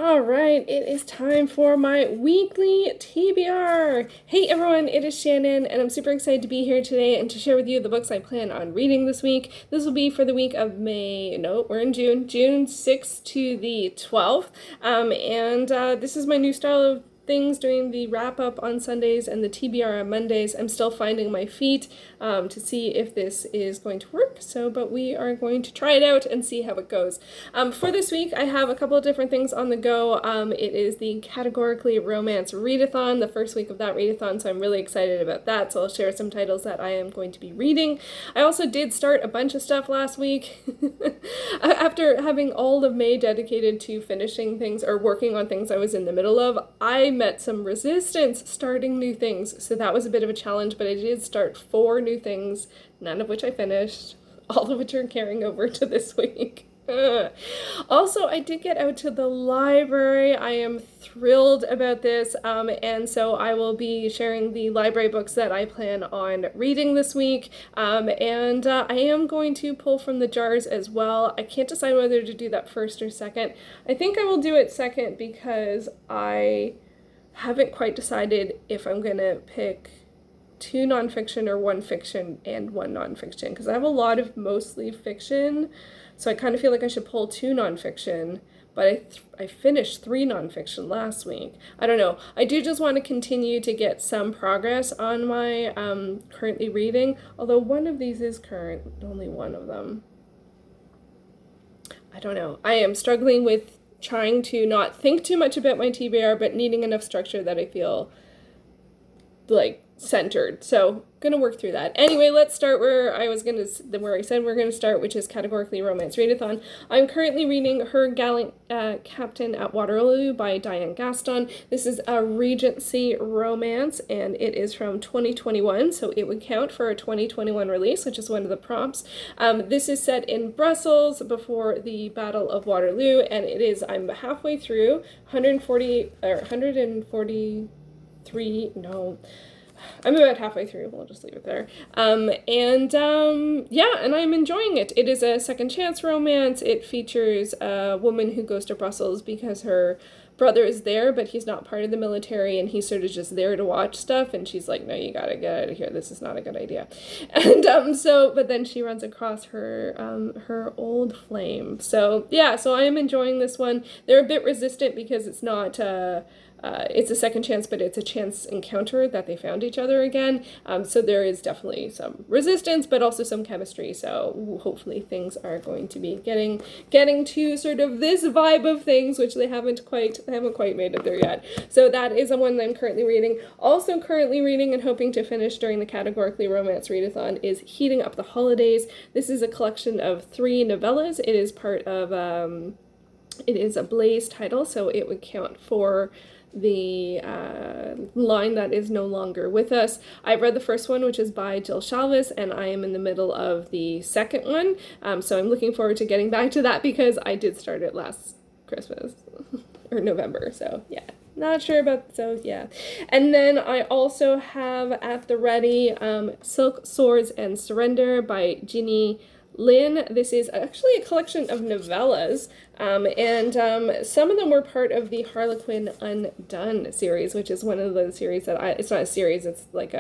All right, it is time for my weekly TBR. Hey everyone, it is Shannon, and I'm super excited to be here today and to share with you the books I plan on reading this week. This will be for the week of we're in June 6th to the 12th. This is my new style of things, doing the wrap-up on Sundays and the TBR on Mondays. I'm still finding my feet to see if this is going to work, but we are going to try it out and see how it goes. For this week, I have a couple of different things on the go. It is the Categorically Romance Readathon, the first week of that readathon, so I'm really excited about that, so I'll share some titles that I am going to be reading. I also did start a bunch of stuff last week. After having all of May dedicated to finishing things or working on things I was in the middle of, I met some resistance starting new things, so that was a bit of a challenge, but I did start 4 new things, none of which I finished, all of which are carrying over to this week. Also, I did get out to the library. I am thrilled about this, and so I will be sharing the library books that I plan on reading this week, I am going to pull from the jars as well. I can't decide whether to do that first or second. I think I will do it second because I haven't quite decided if I'm going to pick 2 nonfiction or 1 fiction and 1 nonfiction, because I have a lot of mostly fiction, so I kind of feel like I should pull 2 nonfiction, but I finished 3 nonfiction last week. I don't know. I do just want to continue to get some progress on my currently reading, although one of these is current, only one of them. I don't know. I am struggling with trying to not think too much about my TBR, but needing enough structure that I feel like centered. So gonna work through that. Anyway, let's start where I said we're gonna start, which is Categorically Romance Readathon. I'm currently reading Her Gallant Captain at Waterloo by Diane Gaston. This is a Regency romance, and it is from 2021, so it would count for a 2021 release, which is one of the prompts. This is set in Brussels before the Battle of Waterloo, and I'm halfway through, 143, no, I'm about halfway through. We'll just leave it there. And I'm enjoying it. It is a second chance romance. It features a woman who goes to Brussels because her brother is there, but he's not part of the military, and he's sort of just there to watch stuff, and she's like, no, you gotta get out of here. This is not a good idea. And but then she runs across her old flame. So I am enjoying this one. They're a bit resistant because it's not it's a second chance, but it's a chance encounter that they found each other again. So there is definitely some resistance, but also some chemistry. So hopefully things are going to be getting to sort of this vibe of things, which they haven't quite made it there yet. So that is the one that I'm currently reading. Also currently reading and hoping to finish during the Categorically Romance Readathon is Heating Up the Holidays. This is a collection of 3 novellas. It is part of it is a Blaze title, so it would count for the line that is no longer with us. I read the first one, which is by Jill Shalvis, and I am in the middle of the second one, so I'm looking forward to getting back to that because I did start it last Christmas or November, so yeah. Not sure about, And then I also have at the ready Silk, Swords, and Surrender by Ginny Lin. This is actually a collection of novellas, some of them were part of the Harlequin Undone series, which is one of those series that it's not a series, it's like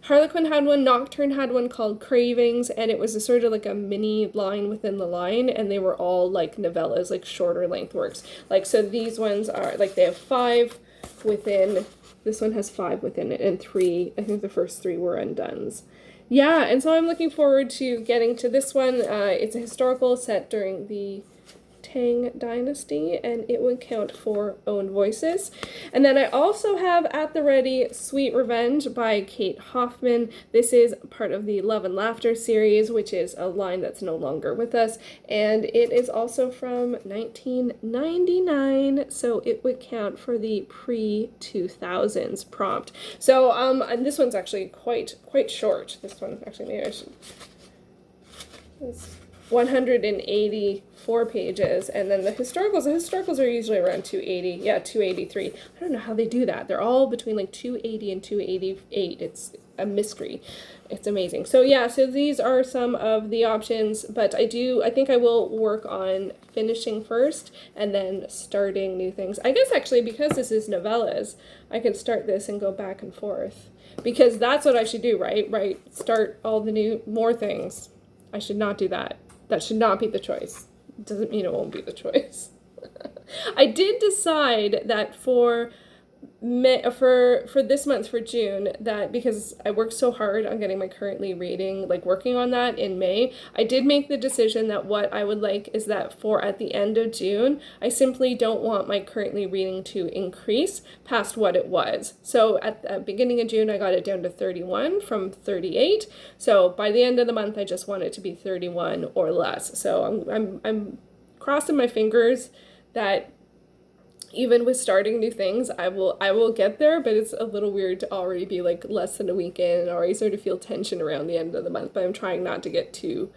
Harlequin had one, Nocturne had one called Cravings, and it was a sort of like a mini line within the line, and they were all like novellas, like shorter length works. So these ones are, they have 5 within, this one has 5 within it, and 3, I think the first 3 were undones. Yeah, and so I'm looking forward to getting to this one. It's a historical set during the Tang Dynasty, and it would count for Own Voices. And then I also have at the ready Sweet Revenge by Kate Hoffman. This is part of the Love and Laughter series, which is a line that's no longer with us, and it is also from 1999, so it would count for the pre-2000s prompt. So and this one's actually quite short. This one, actually, maybe I should... 184 pages, and then the historicals are usually around 280. Yeah, 283. I don't know how they do that. They're all between like 280 and 288. It's a mystery. It's amazing. So yeah, so these are some of the options, but I think I will work on finishing first and then starting new things. I guess actually, because this is novellas, I can start this and go back and forth, because that's what I should do, right? Start all the more things. I should not do that. That should not be the choice. It doesn't mean it won't be the choice. I did decide that for this month, for June, that because I worked so hard on getting my currently reading, like working on that in May, I did make the decision that what I would like is that for at the end of June, I simply don't want my currently reading to increase past what it was. So at the beginning of June, I got it down to 31 from 38. So by the end of the month, I just want it to be 31 or less. So I'm crossing my fingers that even with starting new things, I will get there, but it's a little weird to already be like less than a week in and already sort of feel tension around the end of the month, but I'm trying not to get too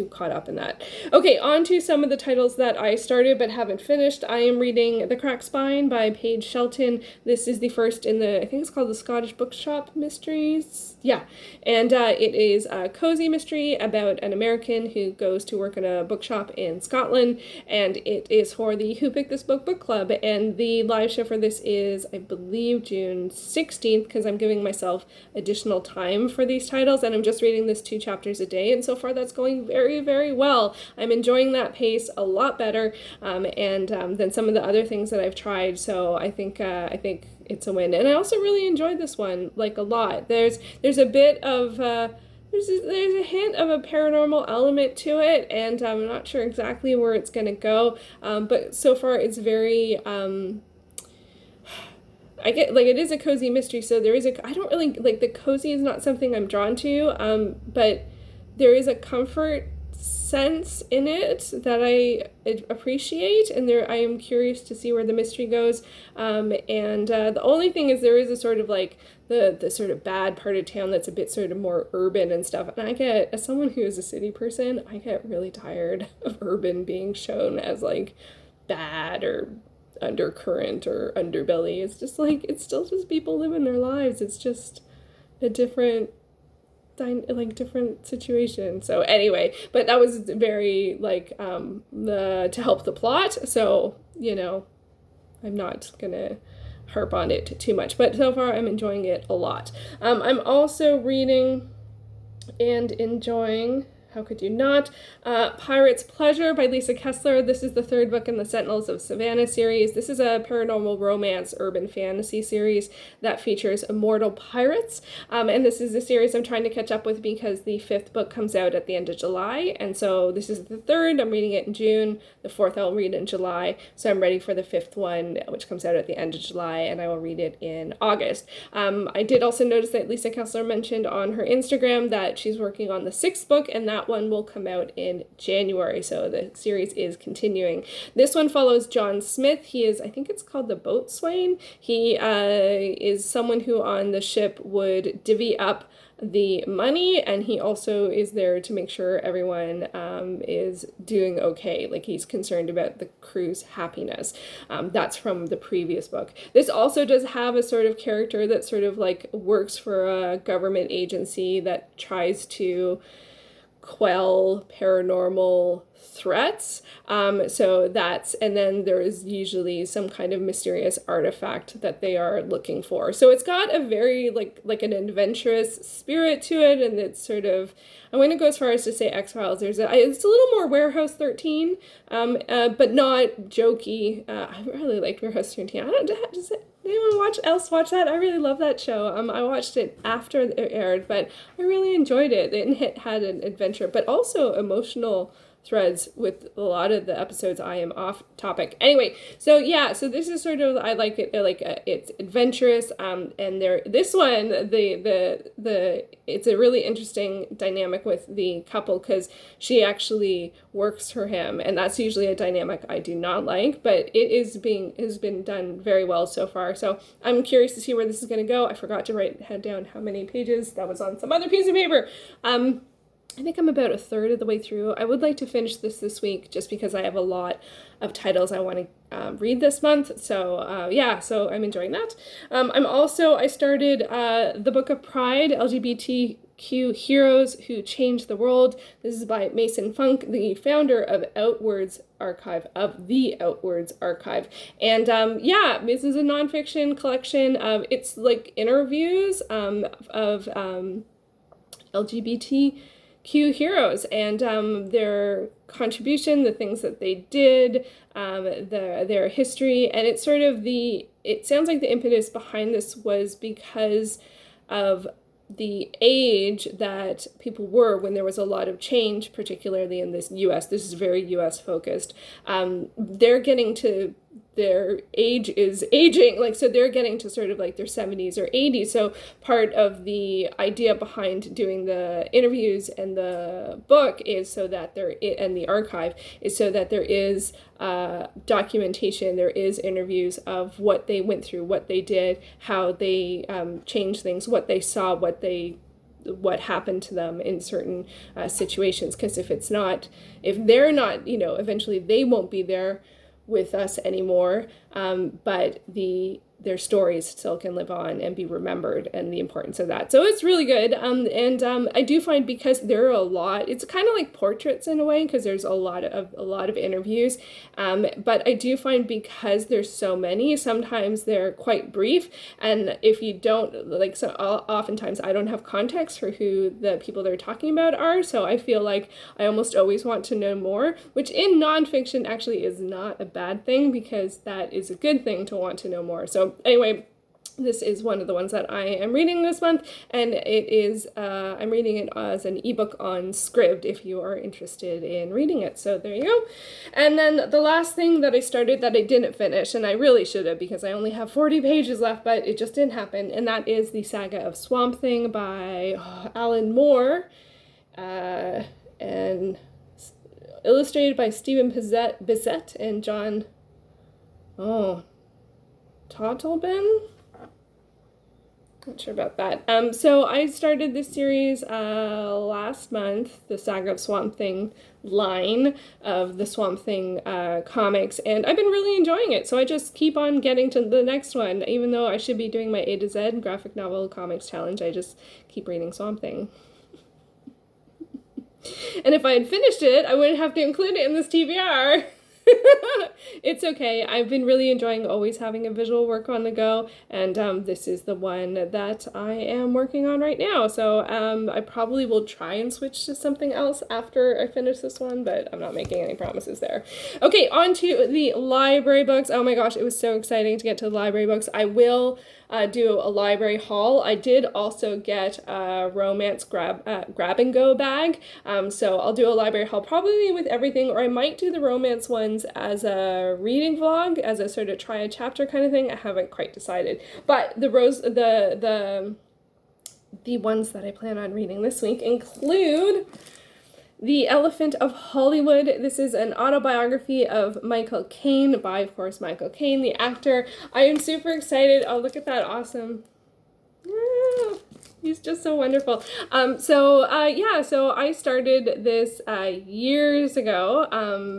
caught up in that. Okay, on to some of the titles that I started but haven't finished. I am reading The Cracked Spine by Paige Shelton. This is the first in I think it's called the Scottish Bookshop Mysteries. Yeah, and it is a cozy mystery about an American who goes to work in a bookshop in Scotland, and it is for the Who Picked This Book Club, and the live show for this is, I believe, June 16th, because I'm giving myself additional time for these titles, and I'm just reading this 2 chapters a day, and so far that's going very, very well. I'm enjoying that pace a lot better than some of the other things that I've tried, so I think it's a win. And I also really enjoyed this one, like, a lot. There's a bit of there's a hint of a paranormal element to it, and I'm not sure exactly where it's going to go, but so far it's very I get, like, it is a cozy mystery, so I don't really, like, the cozy is not something I'm drawn to, but there is a comfort sense in it that I appreciate, and I am curious to see where the mystery goes, the only thing is there is a sort of, like, the sort of bad part of town that's a bit sort of more urban and stuff, and as someone who is a city person, I get really tired of urban being shown as, like, bad or undercurrent or underbelly. It's just, like, it's still just people living their lives. It's just a different situation. So anyway, but that was very, like, to help the plot, so, I'm not gonna harp on it too much, but so far I'm enjoying it a lot. I'm also reading and enjoying, how could you not, Pirate's Pleasure by Lisa Kessler. This is the 3rd book in the Sentinels of Savannah series. This is a paranormal romance urban fantasy series that features immortal pirates, and this is a series I'm trying to catch up with because the 5th book comes out at the end of July, and so this is the 3rd. I'm reading it in June. The 4th I'll read in July, so I'm ready for the 5th one, which comes out at the end of July, and I will read it in August. I did also notice that Lisa Kessler mentioned on her Instagram that she's working on the 6th book, and that one will come out in January, so the series is continuing. This one follows John Smith. He is, I think it's called the Boatswain. He is someone who on the ship would divvy up the money, and he also is there to make sure everyone is doing okay. Like, he's concerned about the crew's happiness. That's from the previous book. This also does have a sort of character that sort of, like, works for a government agency that tries to quell paranormal threats. And then there is usually some kind of mysterious artifact that they are looking for. So it's got a very, like an adventurous spirit to it, and it's sort of, I'm going to go as far as to say X-Files. It's a little more Warehouse 13, but not jokey. I really liked Warehouse 13. Does anyone else watch that? I really love that show. I watched it after it aired, but I really enjoyed it. It had an adventure, but also emotional threads with a lot of the episodes. I am off topic. Anyway, so yeah, so this is sort of, I like it, it's adventurous, and this one, it's a really interesting dynamic with the couple, because she actually works for him, and that's usually a dynamic I do not like, but it has been done very well so far, so I'm curious to see where this is going to go. I forgot to write down how many pages. That was on some other piece of paper. I think I'm about a third of the way through. I would like to finish this week just because I have a lot of titles I want to read this month. So yeah, so I'm enjoying that. I started the Book of Pride, LGBTQ Heroes Who Changed the World. This is by Mason Funk, the founder of Outwards Archive, of the Outwards Archive. And yeah, this is a nonfiction collection of, it's like interviews of LGBTQ heroes and their contribution, the things that they did, their history, and it's sort of it sounds like the impetus behind this was because of the age that people were when there was a lot of change, particularly in this US. This is very US focused. They're getting to, their age is aging, like, so they're getting to sort of like their 70s or 80s. So part of the idea behind doing the interviews and the book is so that and the archive is so that there is documentation, there is interviews of what they went through, what they did, how they changed things, what they saw, what happened to them in certain situations. Because if they're not, eventually they won't be there with us anymore, but their stories still can live on and be remembered, and the importance of that. So it's really good. I do find, because there are a lot, it's kind of like portraits in a way, because there's a lot of interviews. But I do find, because there's so many, sometimes they're quite brief. And if you don't, like, so oftentimes I don't have context for who the people they're talking about are. So I feel like I almost always want to know more, which in nonfiction actually is not a bad thing, because that is a good thing to want to know more. So anyway, this is one of the ones that I am reading this month, and it is, I'm reading it as an ebook on Scribd if you are interested in reading it. So there you go. And then the last thing that I started that I didn't finish, and I really should have, because I only have 40 pages left, but it just didn't happen, and that is the Saga of Swamp Thing by Alan Moore, and illustrated by Stephen Bissett and John Tottleben? Not sure about that. So I started this series last month, the Saga of Swamp Thing line of the Swamp Thing comics, and I've been really enjoying it. So I just keep on getting to the next one, even though I should be doing my A to Z graphic novel comics challenge. I just keep reading Swamp Thing. And if I had finished it, I wouldn't have to include it in this TBR. It's okay. I've been really enjoying always having a visual work on the go, and this is the one that I am working on right now. So I probably will try and switch to something else after I finish this one, but I'm not making any promises there. Okay, on to the library books. Oh my gosh, it was so exciting to get to the library books. I will do a library haul. I did also get a romance grab and go bag. So I'll do a library haul probably with everything, or I might do the romance ones as a reading vlog, as a sort of try a chapter kind of thing. I haven't quite decided. But the ones that I plan on reading this week include The Elephant of Hollywood. This is an autobiography of Michael Caine by, of course, Michael Caine, the actor. I am super excited. Oh, look at that awesome. Yeah, he's just so wonderful. So I started this years ago,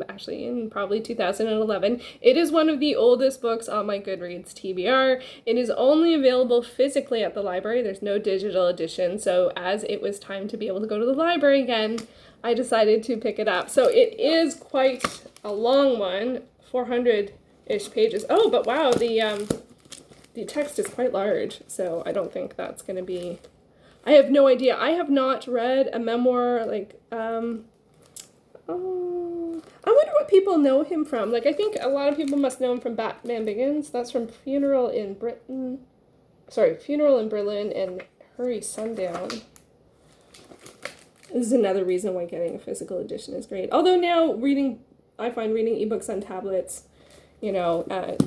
actually in probably 2011. It is one of the oldest books on my Goodreads TBR. It is only available physically at the library. There's no digital edition. So as it was time to be able to go to the library again, I decided to pick it up. So it is quite a long one, 400-ish pages. Oh, but wow, the text is quite large, so I don't think that's going to be... I have no idea. I have not read a memoir, like, I wonder what people know him from. Like, I think a lot of people must know him from Batman Begins. That's from Funeral in Berlin, and Hurry Sundown. This is another reason why getting a physical edition is great. Although now I find reading ebooks on tablets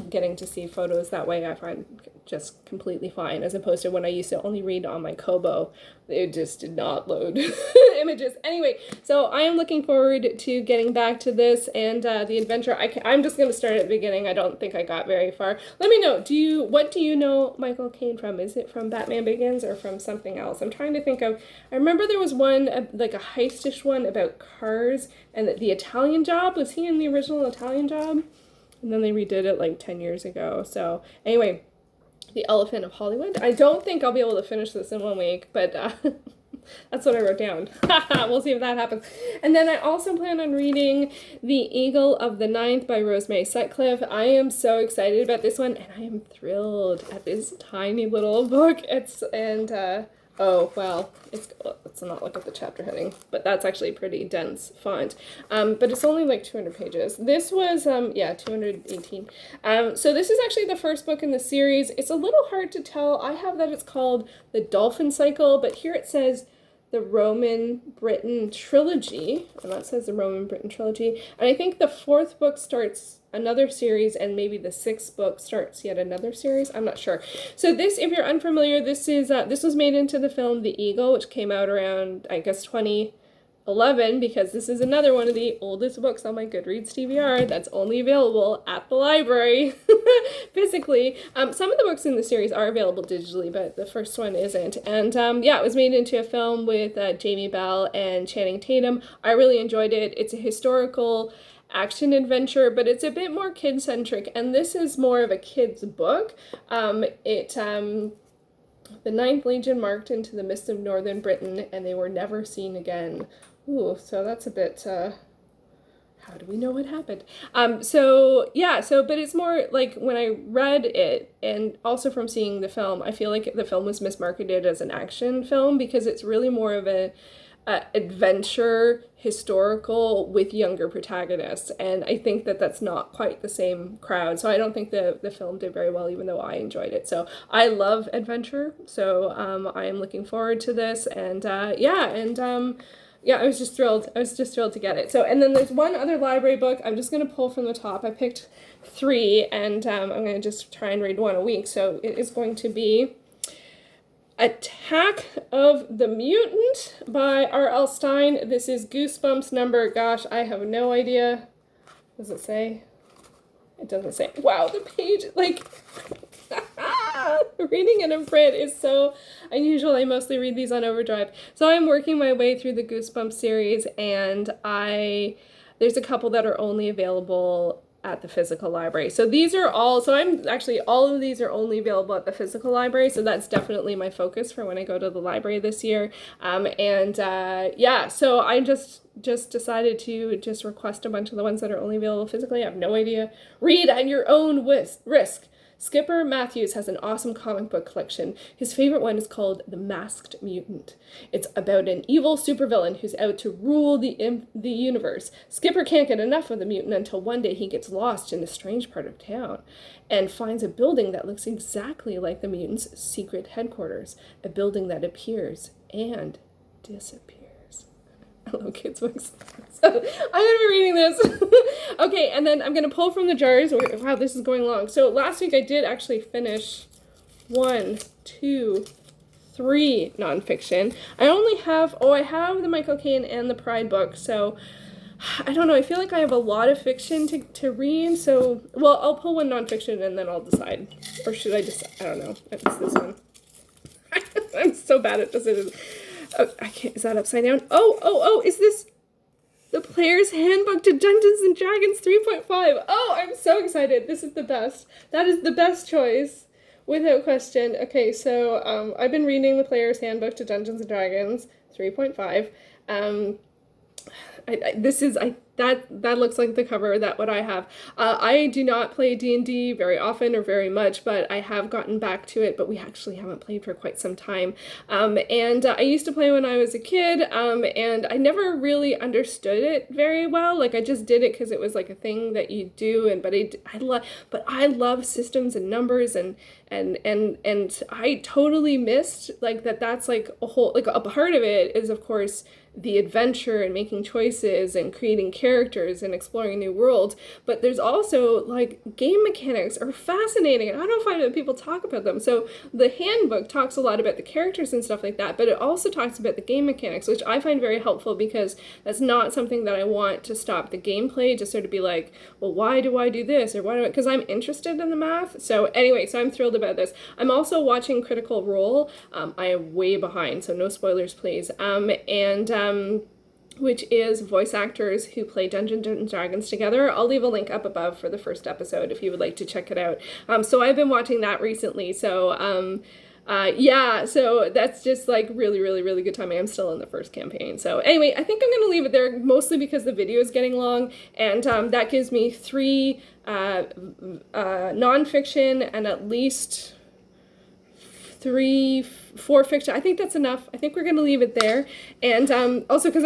getting to see photos that way I find just completely fine, as opposed to when I used to only read on my Kobo. It just did not load images. Anyway, so I am looking forward to getting back to this and the adventure. I'm just going to start at the beginning. I don't think I got very far. Let me know, what do you know Michael Caine from? Is it from Batman Begins or from something else? I'm trying to think of, I remember there was one, like a heistish one about cars, and the Italian Job. Was he in the original Italian Job? And then they redid it like 10 years ago. So anyway, The Elephant of Hollywood. I don't think I'll be able to finish this in 1 week, but that's what I wrote down. We'll see if that happens. And then I also plan on reading The Eagle of the Ninth by Rosemary Sutcliffe. I am so excited about this one, and I am thrilled at this tiny little book. Let's not look at the chapter heading, but that's actually pretty dense font. But it's only like 200 pages. This was, 218. So this is actually the first book in the series. It's a little hard to tell. I have that it's called The Dolphin Cycle, but here it says the Roman Britain Trilogy, and that says the Roman Britain Trilogy. And I think the fourth book starts another series, and maybe the sixth book starts yet another series. I'm not sure. So this, if you're unfamiliar, this was made into the film The Eagle, which came out around, I guess, 2011, because this is another one of the oldest books on my Goodreads TBR that's only available at the library physically. Some of the books in the series are available digitally, but the first one isn't. And it was made into a film with Jamie Bell and Channing Tatum. I really enjoyed it. It's a historical action adventure, but it's a bit more kid-centric, and this is more of a kid's book. The Ninth Legion marked into the mist of northern Britain, and they were never seen again. Ooh, so that's a bit, how do we know what happened? But it's more like when I read it, and also from seeing the film, I feel like the film was mismarketed as an action film, because it's really more of a adventure historical with younger protagonists, and I think that that's not quite the same crowd, so I don't think the film did very well, even though I enjoyed it. So I love adventure, so I am looking forward to this, and I was just thrilled to get it. So, and then there's one other library book. I'm just going to pull from the top. I picked 3, and I'm going to just try and read one a week. So it is going to be Attack of the Mutant by R.L. Stine. This is Goosebumps number, gosh, I have no idea. Does it say? It doesn't say. Wow, the page, reading it in print is so unusual. I mostly read these on Overdrive. So I'm working my way through the Goosebumps series, and there's a couple that are only available at the physical library. So these are all, all of these are only available at the physical library, so that's definitely my focus for when I go to the library this year. So I just decided to just request a bunch of the ones that are only available physically. I have no idea. Read at your own risk. Skipper Matthews has an awesome comic book collection. His favorite one is called The Masked Mutant. It's about an evil supervillain who's out to rule the universe. Skipper can't get enough of the mutant until one day he gets lost in a strange part of town and finds a building that looks exactly like the mutant's secret headquarters, a building that appears and disappears. I love kids' books. So I'm going to be reading this. Okay, and then I'm going to pull from the jars. Wow, this is going long. So last week I did actually finish 1, 2, 3 nonfiction. I have the Michael Caine and the Pride book. So I don't know. I feel like I have a lot of fiction to read. So, I'll pull one nonfiction and then I'll decide. Or should I just, I don't know. It's this one. I'm so bad at decisions. Oh, I can't, is that upside down? Is this the Player's Handbook to Dungeons and Dragons 3.5? Oh, I'm so excited. This is the best. That is the best choice, without question. Okay, so I've been reading the Player's Handbook to Dungeons and Dragons 3.5. That looks like the cover, that what I have. I do not play D&D very often or very much, but I have gotten back to it, but we actually haven't played for quite some time. I used to play when I was a kid, and I never really understood it very well. Like, I just did it because it was like a thing that you do, but I love systems and numbers, and I totally missed like that's like a whole, like a part of it is, of course, the adventure and making choices and creating characters and exploring a new world. But there's also, like, game mechanics are fascinating, and I don't find that people talk about them. So the handbook talks a lot about the characters and stuff like that, but it also talks about the game mechanics, which I find very helpful because that's not something that I want to stop the gameplay, just sort of be like, well, why do I do this? Or why do I, because I'm interested in the math. So anyway, so I'm thrilled about this. I'm also watching Critical Role. I am way behind, so no spoilers, please. Which is voice actors who play Dungeons and Dragons together. I'll leave a link up above for the first episode if you would like to check it out. So I've been watching that recently. So yeah, so that's just like really, really, really good timing. I'm still in the first campaign. So anyway, I think I'm going to leave it there, mostly because the video is getting long, and that gives me 3 nonfiction and at least 4 fiction. I think that's enough. I think we're going to leave it there. And also because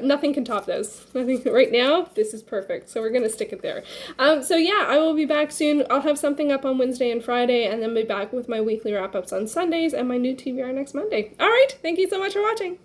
nothing can top this. Nothing right now. This is perfect. So we're going to stick it there. So yeah, I will be back soon. I'll have something up on Wednesday and Friday, and then be back with my weekly wrap-ups on Sundays and my new TBR next Monday. All right. Thank you so much for watching.